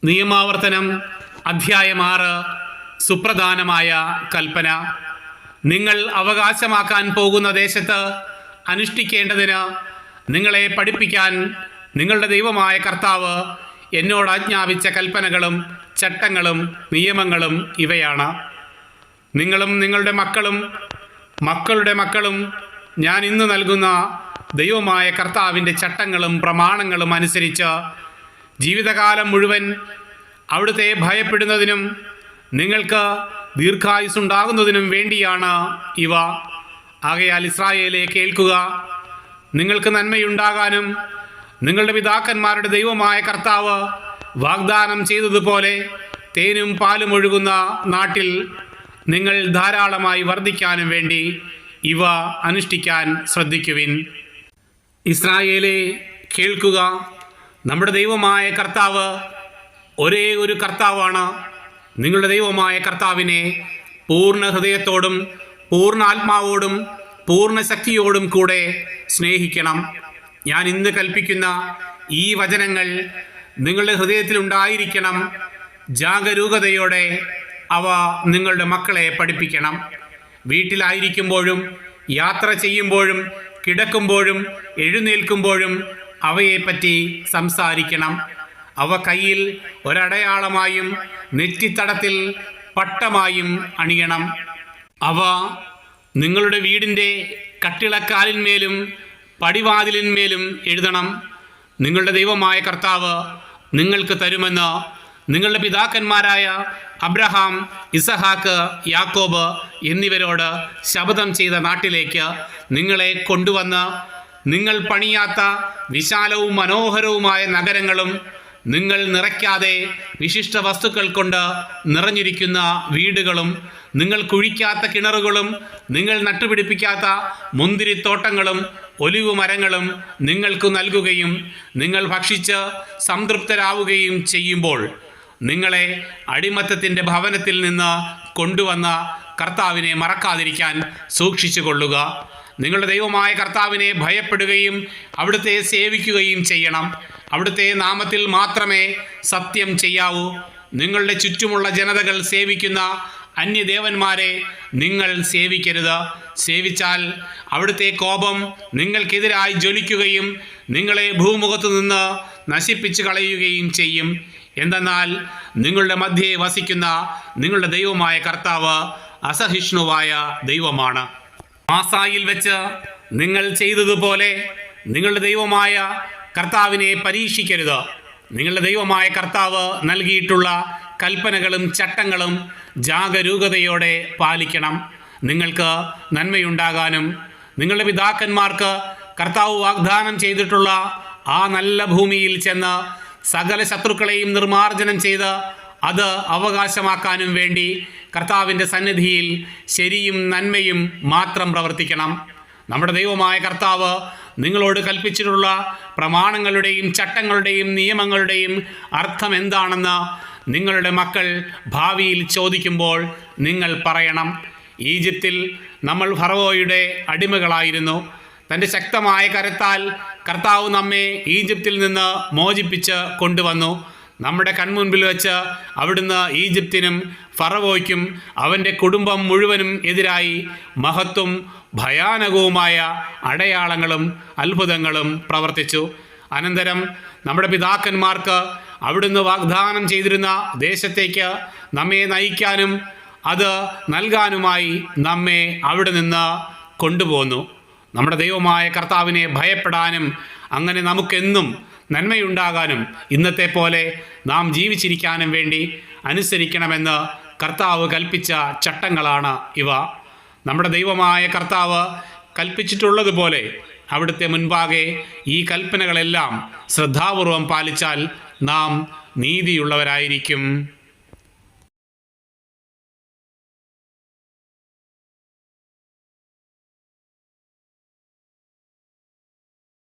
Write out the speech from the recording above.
നിയമാവർത്തനം അധ്യായം 6 സുപ്രധാനമായ കൽപ്പന. നിങ്ങൾ അവകാശമാക്കാൻ പോകുന്ന ദേശത്ത് അനുഷ്ഠിക്കേണ്ടതിന് നിങ്ങളെ പഠിപ്പിക്കാൻ നിങ്ങളുടെ ദൈവമായ കർത്താവ് എന്നോട് ആജ്ഞാപിച്ച കൽപ്പനകളും ചട്ടങ്ങളും നിയമങ്ങളും ഇവയാണ്. നിങ്ങളും നിങ്ങളുടെ മക്കളും മക്കളുടെ മക്കളും ഞാൻ ഇന്ന് നൽകുന്ന ദൈവമായ കർത്താവിൻ്റെ ചട്ടങ്ങളും പ്രമാണങ്ങളും അനുസരിച്ച് ജീവിതകാലം മുഴുവൻ അവിടുത്തെ ഭയപ്പെടുന്നതിനും നിങ്ങൾക്ക് ദീർഘായുസ്സുണ്ടാകുന്നതിനും വേണ്ടിയാണ് ഇവ. ആകയാൽ ഇസ്രായേലേ, കേൾക്കുക. നിങ്ങൾക്ക് നന്മയുണ്ടാകാനും നിങ്ങളുടെ പിതാക്കന്മാരുടെ ദൈവമായ കർത്താവ് വാഗ്ദാനം ചെയ്തതുപോലെ തേനും പാലും ഒഴുകുന്ന നാട്ടിൽ നിങ്ങൾ ധാരാളമായി വർദ്ധിക്കാനും വേണ്ടി ഇവ അനുഷ്ഠിക്കാൻ ശ്രദ്ധിക്കുവിൻ. ഇസ്രായേലേ, കേൾക്കുക. നമ്മുടെ ദൈവമായ കർത്താവ് ഒരേ ഒരു കർത്താവാണ്. നിങ്ങളുടെ ദൈവമായ കർത്താവിനെ പൂർണ്ണ ഹൃദയത്തോടും പൂർണ്ണ ആത്മാവോടും പൂർണ്ണ ശക്തിയോടും കൂടെ സ്നേഹിക്കണം. ഞാൻ ഇന്ന് കൽപ്പിക്കുന്ന ഈ വചനങ്ങൾ നിങ്ങളുടെ ഹൃദയത്തിലുണ്ടായിരിക്കണം. ജാഗരൂകതയോടെ അവ നിങ്ങളുടെ മക്കളെ പഠിപ്പിക്കണം. വീട്ടിലായിരിക്കുമ്പോഴും യാത്ര ചെയ്യുമ്പോഴും കിടക്കുമ്പോഴും എഴുന്നേൽക്കുമ്പോഴും അവയെപ്പറ്റി സംസാരിക്കണം. അവ കയ്യിൽ ഒരടയാളമായും നെറ്റിത്തടത്തിൽ പട്ടമായും അണിയണം. അവ നിങ്ങളുടെ വീടിൻ്റെ കട്ടിളക്കാലിന്മേലും പടിവാതിലിന്മേലും എഴുതണം. നിങ്ങളുടെ ദൈവമായ കർത്താവ് നിങ്ങൾക്ക് തരുമെന്ന് നിങ്ങളുടെ പിതാക്കന്മാരായ അബ്രഹാം, ഇസഹാക്ക്, യാക്കോബ് എന്നിവരോട് ശപഥം ചെയ്ത നാട്ടിലേക്ക് നിങ്ങളെ കൊണ്ടുവന്ന് നിങ്ങൾ പണിയാത്ത വിശാലവും മനോഹരവുമായ നഗരങ്ങളും നിങ്ങൾ നിറയ്ക്കാതെ വിശിഷ്ട വസ്തുക്കൾ കൊണ്ട് നിറഞ്ഞിരിക്കുന്ന വീടുകളും നിങ്ങൾ കുഴിക്കാത്ത കിണറുകളും നിങ്ങൾ നട്ടുപിടിപ്പിക്കാത്ത മുന്തിരിത്തോട്ടങ്ങളും ഒലിവ് മരങ്ങളും നിങ്ങൾക്ക് നൽകുകയും നിങ്ങൾ ഭക്ഷിച്ച് സംതൃപ്തരാവുകയും ചെയ്യുമ്പോൾ നിങ്ങളെ അടിമത്തത്തിൻ്റെ ഭവനത്തിൽ നിന്ന് കൊണ്ടുവന്ന കർത്താവിനെ മറക്കാതിരിക്കാൻ സൂക്ഷിച്ചു കൊള്ളുക. നിങ്ങളുടെ ദൈവമായ കർത്താവിനെ ഭയപ്പെടുകയും അവിടുത്തെ സേവിക്കുകയും ചെയ്യണം. അവിടുത്തെ നാമത്തിൽ മാത്രമേ സത്യം ചെയ്യാവൂ. നിങ്ങളുടെ ചുറ്റുമുള്ള ജനതകൾ സേവിക്കുന്ന അന്യദേവന്മാരെ നിങ്ങൾ സേവിക്കരുത്. സേവിച്ചാൽ അവിടുത്തെ കോപം നിങ്ങൾക്കെതിരായി ജ്വലിക്കുകയും നിങ്ങളെ ഭൂമുഖത്തു നിന്ന് നശിപ്പിച്ചു കളയുകയും ചെയ്യും. എന്തെന്നാൽ നിങ്ങളുടെ മധ്യേ വസിക്കുന്ന നിങ്ങളുടെ ദൈവമായ കർത്താവ് അസഹിഷ്ണുവായ ദൈവമാണ്. മാസായിൽ വെച്ച് നിങ്ങൾ ചെയ്തതുപോലെ നിങ്ങളുടെ ദൈവമായ കർത്താവിനെ പരീക്ഷിക്കരുത്. നിങ്ങളുടെ ദൈവമായ കർത്താവ് നൽകിയിട്ടുള്ള കൽപ്പനകളും ചട്ടങ്ങളും ജാഗരൂകതയോടെ പാലിക്കണം. നിങ്ങൾക്ക് നന്മയുണ്ടാകാനും നിങ്ങളുടെ പിതാക്കന്മാർക്ക് കർത്താവ് വാഗ്ദാനം ചെയ്തിട്ടുള്ള ആ നല്ല ഭൂമിയിൽ ചെന്ന് സകല ശത്രുക്കളെയും നിർമാർജനം ചെയ്ത് അത് അവകാശമാക്കാനും വേണ്ടി കർത്താവിൻ്റെ സന്നിധിയിൽ ശരിയും നന്മയും മാത്രം പ്രവർത്തിക്കണം. നമ്മുടെ ദൈവമായ കർത്താവ് നിങ്ങളോട് കൽപ്പിച്ചിട്ടുള്ള പ്രമാണങ്ങളുടെയും ചട്ടങ്ങളുടെയും നിയമങ്ങളുടെയും അർത്ഥം എന്താണെന്ന് നിങ്ങളുടെ മക്കൾ ഭാവിയിൽ ചോദിക്കുമ്പോൾ നിങ്ങൾ പറയണം. ഈജിപ്തിൽ നമ്മൾ ഫറവോയുടെ അടിമകളായിരുന്നു. തൻ്റെ ശക്തമായ കരത്താൽ കർത്താവ് നമ്മെ ഈജിപ്തിൽ നിന്ന് മോചിപ്പിച്ച് കൊണ്ടുവന്നു. നമ്മുടെ കൺമുൻപിൽ വെച്ച് അവിടുന്ന് ഈജിപ്തിനും ഫറവോയ്ക്കും അവൻ്റെ കുടുംബം മുഴുവനും എതിരായി മഹത്വം ഭയാനകവുമായ അടയാളങ്ങളും അത്ഭുതങ്ങളും പ്രവർത്തിച്ചു. അനന്തരം നമ്മുടെ പിതാക്കന്മാർക്ക് അവിടുന്ന് വാഗ്ദാനം ചെയ്തിരുന്ന ദേശത്തേക്ക് നമ്മെ നയിക്കാനും അത് നൽകാനുമായി നമ്മെ അവിടെ നിന്ന് കൊണ്ടുപോന്നു. നമ്മുടെ ദൈവമായ കർത്താവിനെ ഭയപ്പെടാനും അങ്ങനെ നമുക്കെന്നും നന്മയുണ്ടാകാനും ഇന്നത്തെ പോലെ നാം ജീവിച്ചിരിക്കാനും വേണ്ടി അനുസരിക്കണമെന്ന് കർത്താവ് കൽപ്പിച്ച ചട്ടങ്ങളാണ് ഇവ. നമ്മുടെ ദൈവമായ കർത്താവ് കൽപ്പിച്ചിട്ടുള്ളതുപോലെ അവിടുത്തെ മുൻപാകെ ഈ കൽപ്പനകളെല്ലാം ശ്രദ്ധാപൂർവം പാലിച്ചാൽ നാം നീതിയുള്ളവരായിരിക്കും.